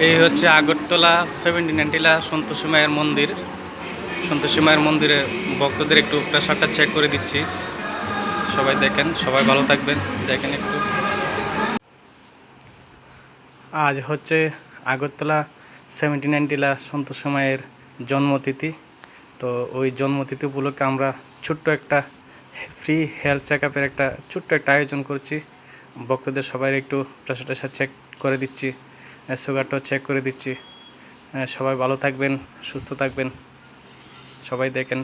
এই হচ্ছে আগরতলা 79 সন্তোষী মায়ের মন্দির। সন্তোষী মায়ের মন্দিরে ভক্তদের একটু প্রেসারটা চেক করে দিচ্ছি। সবাই দেখেন, সবাই ভালো থাকবেন। দেখেন একটু, আজ হচ্ছে আগরতলা 79 সন্তোষী মায়ের জন্মতিথি। তো ওই জন্মতিথি উপলক্ষে আমরা ছোট্ট একটা ফ্রি হেলথ চেক আপের একটা ছোট্ট একটা আয়োজন করছি। ভক্তদের সবাই একটু প্রেসার চেক করে দিচ্ছি, সুগারটাও চেক করে দিচ্ছি। সবাই ভালো থাকবেন, সুস্থ থাকবেন, সবাই দেখেন।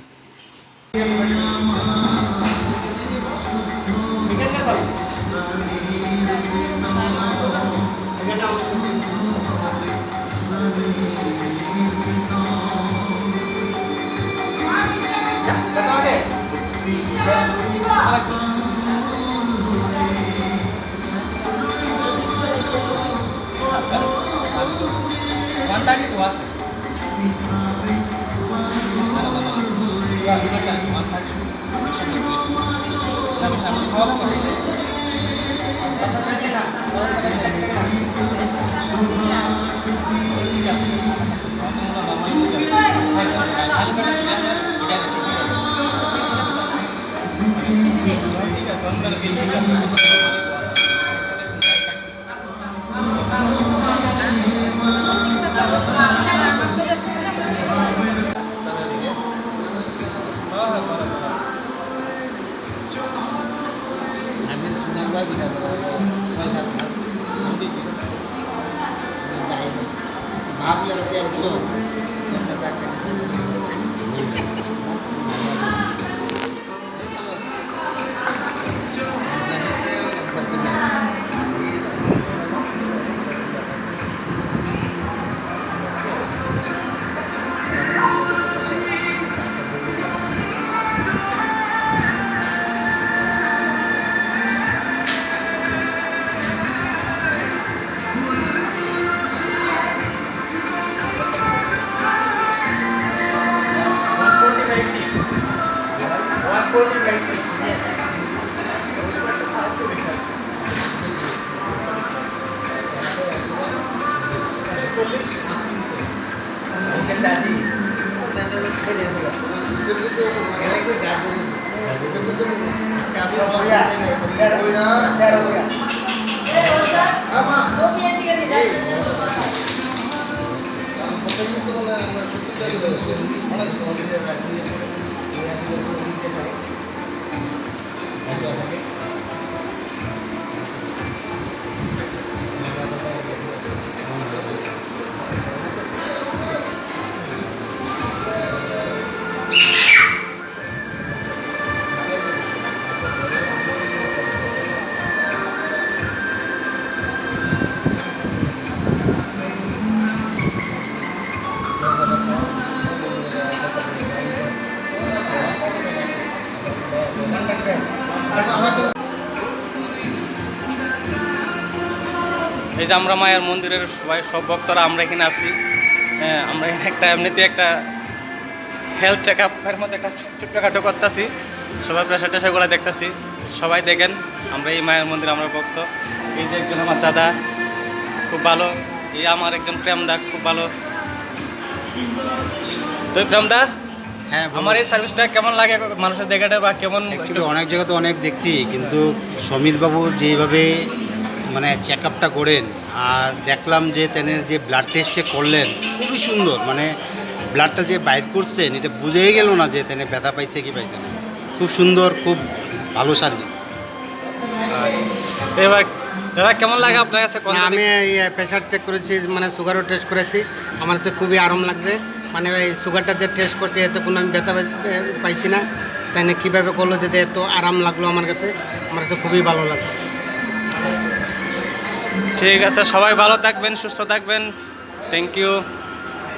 এই যে আমরা মায়ের মন্দিরের সবাই সব ভক্তরা আমরা এখানে আছি। আমরা এখানে একটা এমনিতে একটা হেলথ চেক আপের মধ্যে একটা ছোট্টখাটো করতেছি। সবাই প্রেশার টেশারগুলো দেখতেছি, সবাই দেখেন। আমরা এই মায়ের মন্দির, আমরা ভক্ত। এই যে একজন আমার দাদা খুব ভালো, এই আমার একজন প্রেমদা খুব ভালো। তুই প্রেমদা, হ্যাঁ, আমার এই সার্ভিসটা কেমন লাগে মানুষের দেখাটা, বা কেমন? অনেক জায়গাতে অনেক দেখছি, কিন্তু সমীরবাবু যেভাবে মানে চেক আপটা করেন, আর দেখলাম যে তেনের যে ব্লাড টেস্টে করলেন খুবই সুন্দর। মানে ব্লাডটা যে বাইর করছেন এটা বুঝেই গেল না যে তেনে ব্যথা পাইছে কি পাইছে না। খুব সুন্দর, খুব ভালো সার্ভিস। এবার দাদা কেমন লাগে আপনার কাছে? আমি প্রেশার চেক করেছি, মানে সুগারও টেস্ট করেছি। আমার কাছে খুবই আরাম লাগছে। মানে এই সুগারটা যে টেস্ট করছি এত কোনো আমি ব্যথা পাইছি না। তাই না কীভাবে করলো যে এত আরাম লাগলো আমার কাছে খুবই ভালো লাগলো। ঠিক আছে, সবাই ভালো থাকবেন, সুস্থ থাকবেন। Thank you.